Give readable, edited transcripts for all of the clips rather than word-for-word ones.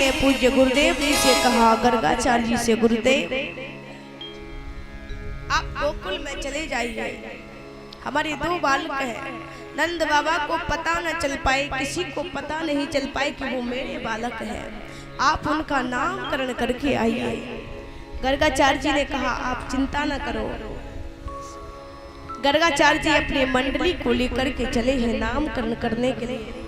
ने पूज्य गुरुदेव जी से कहा, गर्गाचार्य जी से, गुरुदेव आप गोकुल में चले जाइए, हमारे 2 बालक हैं। नंद बाबा को पता न चल पाए, किसी को पता नहीं चल पाए कि वो मेरे बालक हैं। आप उनका नामकरण करके आइए। गर्गाचार्य जी ने कहा, आप चिंता न करो। गर्गाचार्य जी अपनी मंडली को लेकर के चले हैं नामकरण करने के लिए।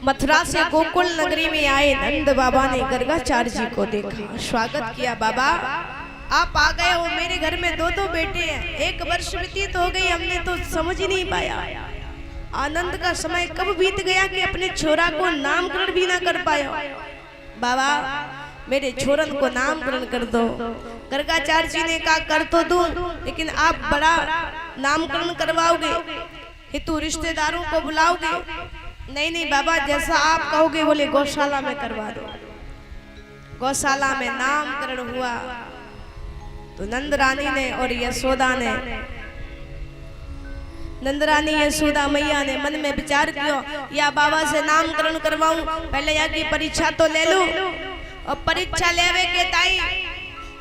मथुरा से गोकुल नगरी में आए नंद बाबा ने गर्गाचार्य जी को देखा, स्वागत किया। बाबा आप आ गए हो, मेरे घर में 2 बेटे हैं। 1 वर्ष व्यतीत हो गई, हमने तो समझ ही नहीं पाया आनंद का समय कब बीत गया कि अपने छोरा को नामकरण भी ना कर पाए। बाबा मेरे छोरन को नामकरण कर दो। गर्गाचार्य जी ने कहा, कर तो दूं, लेकिन आप बड़ा नामकरण करवाओगे, हितू रिश्तेदारों को बुलाओगे? नहीं नहीं बाबा, जैसा आप कहोगे। बोले गौशाला में करवा दो। गौशाला में नामकरण हुआ तो नंद रानी ने और यशोदा ने, नंद रानी यशोदा मैया ने मन में विचार किया, या बाबा से नामकरण करवाऊं, पहले यहाँ की परीक्षा तो ले लूं। और परीक्षा लेवे के ताई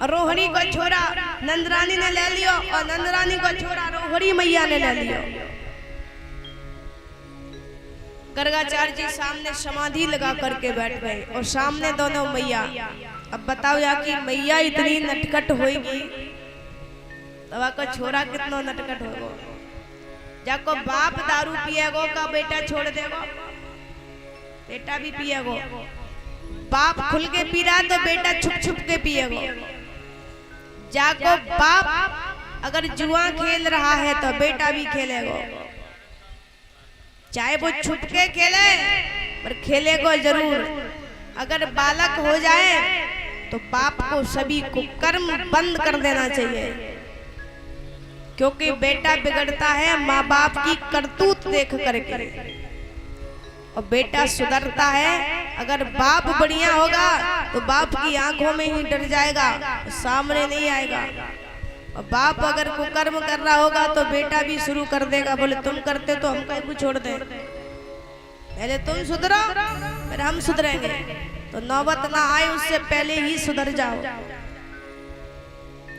रोहिणी को छोरा नंद रानी ने ले लियो, और नंद रानी को छोरा रोहिणी मैया ने ले लियो। गर्गाचार्य जी सामने समाधि लगा करके बैठ गए और सामने दोनों मैया। अब बताओ या कि मैया इतनी नटखट होगी, तब को छोरा कितना नटखट होगा। जाको बाप दारू पिएगो का बेटा छोड़ देगो, बेटा भी पिएगो। बाप खुल के पी रहा तो बेटा छुप छुप के पिएगो। जाको बाप अगर जुआ खेल रहा है तो बेटा भी खेलेगो, चाहे वो छुप के खेले पर खेलेगो जरूर। अगर बालक हो जाए तो बाप को सभी को कर्म बंद कर देना चाहिए, क्योंकि बेटा बिगड़ता है माँ बाप की करतूत देख करके, और बेटा सुधरता है अगर बाप बढ़िया होगा तो बाप की आंखों में ही डर जाएगा, सामने नहीं आएगा। और बाप अगर कुकर्म कर रहा होगा तो बेटा भी शुरू कर देगा, बोले तुम करते तो हम कहीं छोड़ दें, पहले तुम सुधरो फिर हम सुधरेंगे। तो नौबत ना आए उससे पहले ही सुधर जाओ।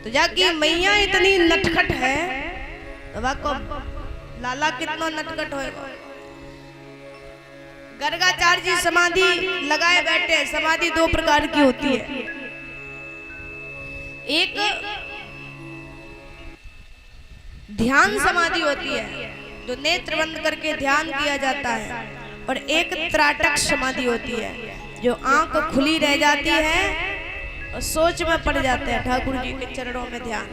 तो जाके मैया इतनी नटखट है तो वाको लाला कितना नटखट होएगा। गर्गाचार्य जी समाधि लगाए बैठे। समाधि 2 प्रकार की होती है, एक ध्यान समाधि होती है जो नेत्र बंद करके ध्यान किया जाता है, और एक त्राटक समाधि होती है जो आंख खुली रह जाती है और सोच में पड़ जाते हैं ठाकुर जी के चरणों में ध्यान।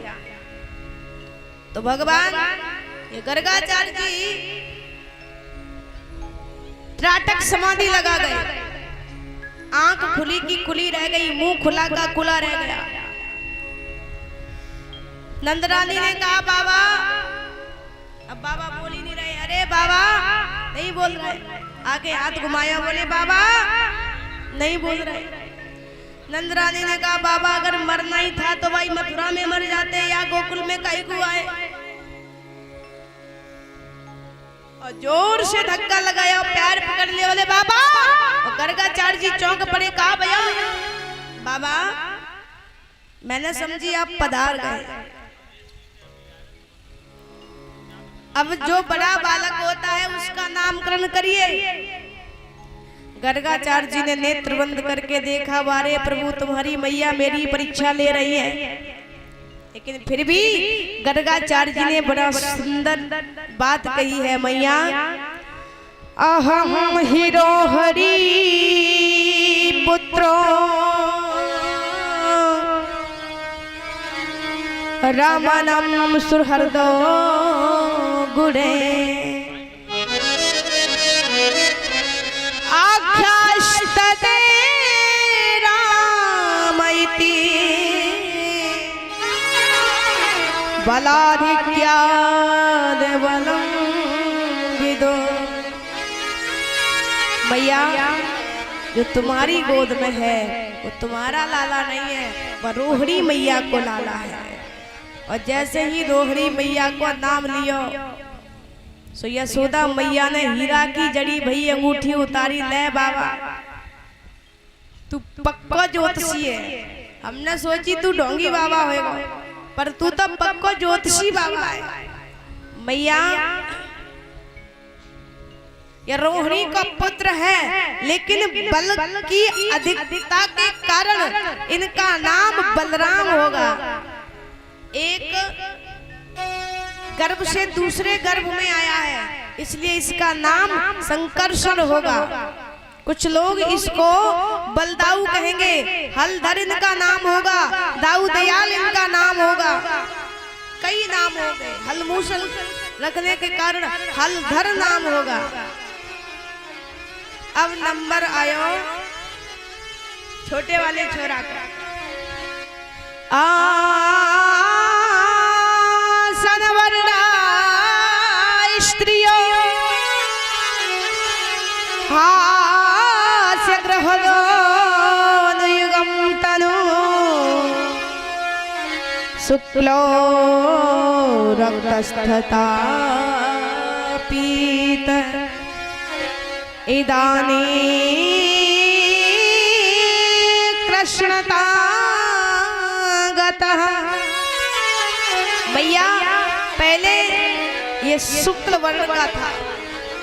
तो भगवान ये गर्गाचार्य जी त्राटक समाधि लगा गए, आंख खुली की खुली रह गई, मुंह खुला का खुला रह गया। नंद रानी ने कहा, बाबा, अब बाबा बोल ही नहीं रहे। अरे बाबा नहीं बोल रहे, आगे हाथ घुमाया, बोले बाबा नहीं बोल रहे। नंद रानी ने कहा, बाबा अगर मरना ही था तो भाई मथुरा में मर जाते, या गोकुल में कहीं को आए। और जोर से धक्का लगाया और पैर पकड़ लिए, बोले बाबा। और गर्गाचार्य जी चौंक पड़े, कहा भैया बाबा मैंने समझी आप पधार गए, अब जो बड़ा बालक होता है उसका नामकरण करिए। गर्गाचार्य जी ने नेत्र बंद करके देखा, वारे प्रभु तुम्हारी मैया मेरी परीक्षा ले रही है। लेकिन फिर भी गर्गाचार्य जी ने बड़ा सुंदर बात कही है, मैया अहम हीरो हरि पुत्रो रामानम सुहृदो गुणे आख्यास्तते रामैति बलाधिक्याद बलं विदो। मैया जो तुम्हारी गोद में है वो तुम्हारा लाला नहीं है, वह रोहिणी मैया को लाला है। और जैसे ही रोहिणी मैया को नाम लियो सो यशोदा मैया ने हीरा की जड़ी भई अंगूठी उतारी, ले बाबा तू पक्का ज्योतिषी है। हमने सोची तू ढोंगी बाबा होएगा, पर तू तो पक्का ज्योतिषी बाबा है। मैया ये रोहिणी का पुत्र है, लेकिन बल की अधिकता के कारण इनका नाम बलराम होगा। एक गर्भ से दूसरे गर्भ में आया है, इसलिए इसका नाम संकर्षण होगा। कुछ लोग इसको बलदाऊ कहेंगे, हलधर इनका नाम होगा, दाऊ दयाल इनका नाम होगा, कई नाम हो गए। हलमूसल रखने के कारण हलधर नाम होगा। अब नंबर आयो छोटे वाले छोरा का। सनवर्णा स्त्रियों हास्य ग्रहोदयुगं तनु शुक्लो रक्तस्थता पीत इदानी कृष्णता गतः। मैया पहले ये शुक्ल वर्ण का था,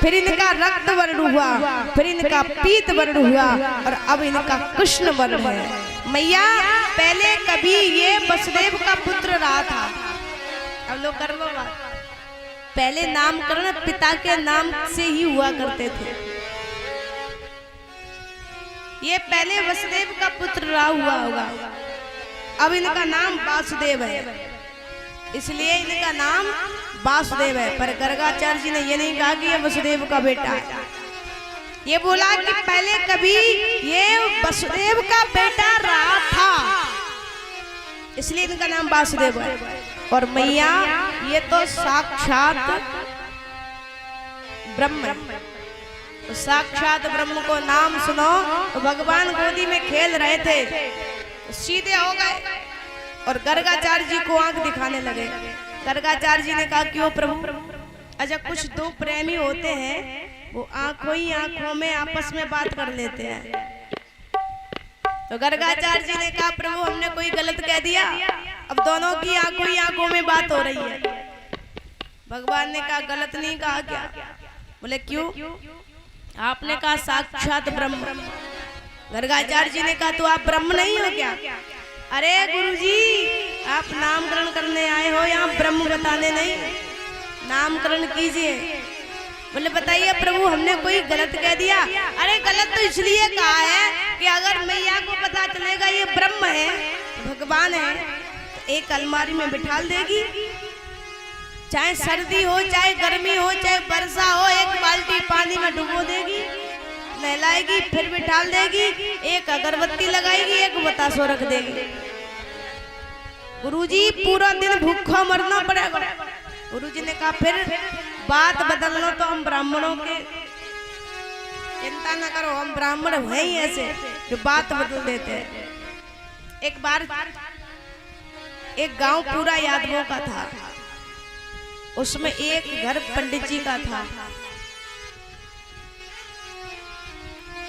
फिर इनका रक्त वर्ण हुआ, फिर इनका पीत वर्ण हुआ, और अब इनका कृष्ण वर्ण है। मैया पहले कभी ये वसुदेव का पुत्र रहा था। अब लोग कर लो बात, पहले नामकरण पिता के नाम से ही हुआ करते थे। ये पहले वसुदेव का पुत्र रहा हुआ होगा, अब इनका नाम वासुदेव है, इसलिए इनका नाम वासुदेव है। पर गर्गाचार्य जी ने ये नहीं कहा कि ये वसुदेव का बेटा है, ये बोला कि पहले कभी ये वसुदेव का बेटा रहा था, इसलिए इनका नाम वासुदेव है। और मैया ये तो साक्षात ब्रह्म है, तो साक्षात ब्रह्म को नाम सुनो तो भगवान गोदी में खेल रहे थे, सीधे हो गए और गर्गाचार्य जी को आंख दिखाने लगे। गर्गाचार्य जी ने कहा क्यों प्रभु? अच्छा, कुछ दो प्रेमी होते हैं, वो आंखों ही आंखों में आपस में बात कर लेते हैं। तो गर्गाचार्य जी ने कहा प्रभु हमने कोई गलत कह दिया? अब दोनों की आंखों ही आंखों में बात हो रही है। भगवान ने कहा गलत नहीं कहा क्या? बोले क्यों? आपने कहा साक्षात ब्रह्म। गर्गाचार्य जी ने कहा तो आप ब्रह्म नहीं हो क्या? अरे गुरुजी, आप नामकरण करने आए हो, यहाँ ब्रह्म बताने नहीं, नामकरण कीजिए। बोले बताइए प्रभु हमने कोई गलत कह दिया? अरे गलत तो इसलिए कहा है कि अगर मैया को पता चलेगा ये ब्रह्म है, भगवान है, तो एक अलमारी में बिठा देगी, चाहे सर्दी हो, चाहे गर्मी हो, चाहे वर्षा हो, एक बाल्टी पानी में डुबो देगी, नहलाएगी, फिर बिठा देगी, एक अगरबत्ती लगाएगी, एक बतासो रख देगी। गुरुजी पूरा दिन भूखा मरना पड़ेगा। गुरुजी ने कहा फिर बात बदलना तो हम ब्राह्मणों के चिंता न करो, हम ब्राह्मण हैं ही ऐसे जो बात बदल देते हैं। एक बार एक गांव पूरा यादवों का था, उसमें एक घर पंडित जी का था।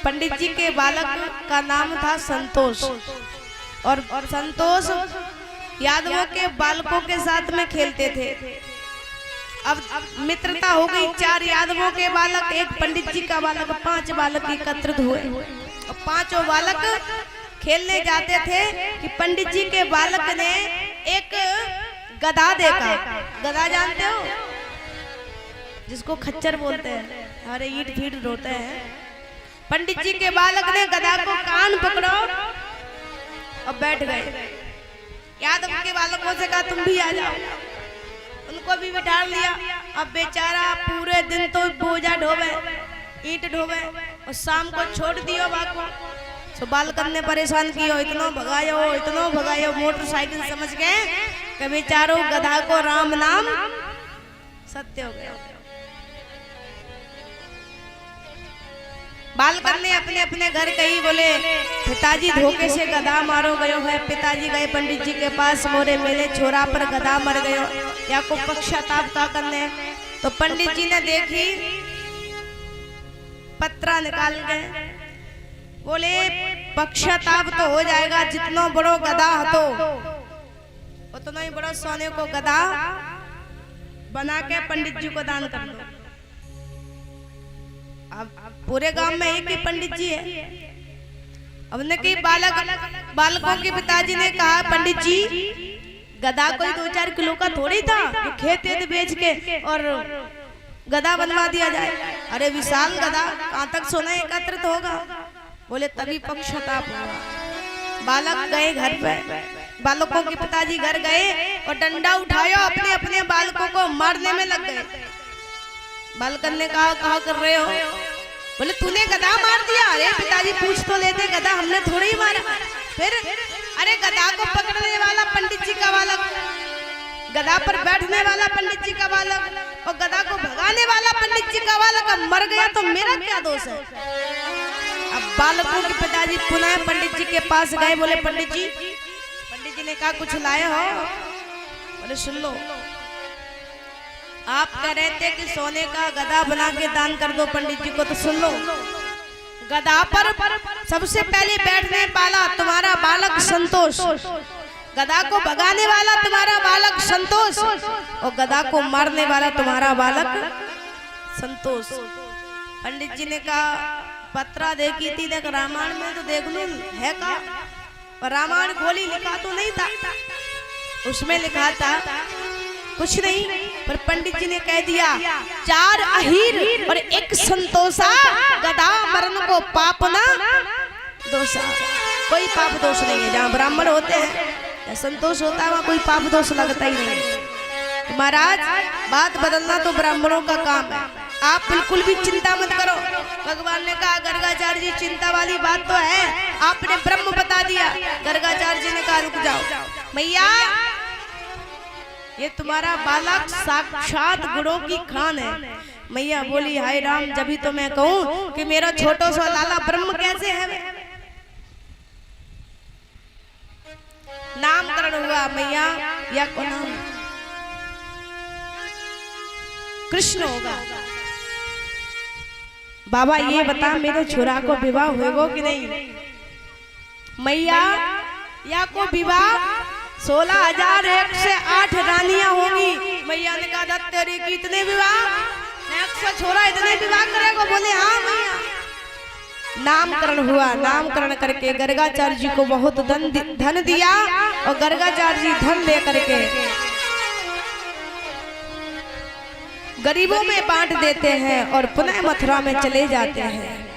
पंडित जी के बालक का नाम था संतोष, और संतोष यादवों के बालकों के साथ में खेलते थे। अब मित्रता हो गई, 4 यादवों के बालक, एक पंडित जी का बालक, 5 बालक एकत्रित हुए और 5 बालक खेलने जाते थे कि पंडित जी के बालक ने एक गधा देखा। गधा जानते हो, जिसको खच्चर बोलते हैं, अरे ईट फीट रोते हैं। पंडित जी के बालक ने गधा को कान पकड़ो और बैठ गए। यादव के बालकों से कहा तुम भी आ जाओ, उनको भी बिठा लिया। अब बेचारा पूरे दिन तो बोझा ढोवे, ईंट ढोवे, और शाम को छोड़ दियो बाको। तो बालकन ने परेशान किया, इतना भगायो मोटरसाइकिल समझ गए कि बेचारो गधा को राम नाम सत्य हो गया। बालकन ने अपने अपने घर कही, बोले पिताजी धोखे से गधा मारो गयो है। पिताजी गए पंडित जी के पास, मोरे मेरे छोरा पर गधा मर गयो, या को पश्चाताप का करने। तो पंडित जी ने देखी, पत्रा निकाल के बोले पक्षताप तो हो जाएगा, जितना बड़ो गधा तो उतना ही बड़ा सोने को गधा बना के पंडित जी को दान कर दो। अब पूरे गांव में एक ही पंडित जी है। अब ने कई बालकों के पिताजी ने कहा, पंडित जी गधा कोई 2-4 किलो का थोड़ी था कि खेत बेच के और गधा बनवा दिया जाए। अरे विशाल गधा, कहां तक सोना एकत्रित होगा? बोले तभी पक्षताप होगा। बालक गए घर पे, बालकों के पिताजी घर गए और डंडा उठाया, अपने अपने बालकों को मारने में लग गए। बालकन ने कहा कर रहे हो? बोले तूने गधा मार दिया। अरे पिताजी पूछ तो लेते, गधा हमने थोड़ी ही मारा। फिर अरे गधा को पकड़ने वाला पंडित जी का बालक, गधा पर बैठने वाला पंडित जी का बालक और गधा को भगाने वाला पंडित जी का बालक अब मर गया तो मेरा क्या दोष है? अब बालकों के पिताजी पुनः पंडित जी के पास गए। बोले पंडित जी ने कहा कुछ लाए हो? बोले सुन लो, आप कह रहे थे कि सोने का गधा बना के दान कर दो पंडित जी को, तो सुन लो, गधा पर सबसे पहले बैठने वाला तुम्हारा बालक संतोष, गधा को भगाने वाला तुम्हारा बालक संतोष और गधा को मारने वाला तुम्हारा बालक संतोष। पंडित जी ने कहा पत्रा देखी थी, देख रामायण में तो देख लूं है का, पर रामायण खोली लिखा तो नहीं था, उसमें लिखा था कुछ नहीं, पर पंडित जी ने कह दिया 4 अहीर और 1 संतोषा, गधा मरण को पाप ना दोषा। कोई पाप दोष नहीं है, जहाँ ब्राह्मण होते हैं या संतोष होता है वहाँ कोई पाप दोष लगता ही नहीं है। महाराज बात बदलना तो ब्राह्मणों का काम है, आप बिल्कुल भी चिंता मत करो। भगवान ने कहा गर्गाचार्य जी चिंता वाली बात तो है, आपने ब्रह्म बता दिया। गर्गाचार्य जी ने कहा रुक जाओ मैया, ये तुम्हारा बालक साक्षात गुणों की खान है। मैया बोली हाय राम, जब तो मैं कहूँ कि मेरा छोटो सा लाला ब्रह्म कैसे है। नामकरण हुआ मैया, या को नाम कृष्ण होगा। बाबा ये बता मेरे छोरा को विवाह होगा कि नहीं? मैया या को विवाह 16,001 से 8 रानियां होंगी। मैया ने कहा तेरे की इतने विवाह, 100 छोरा इतने विवाह करेगा? बोले हाँ मैया। नामकरण हुआ, नामकरण करके गर्गाचार्य जी को बहुत धन दिया और गर्गाचार्य जी धन दे करके गरीबों में बांट देते हैं और पुनः मथुरा में चले जाते हैं।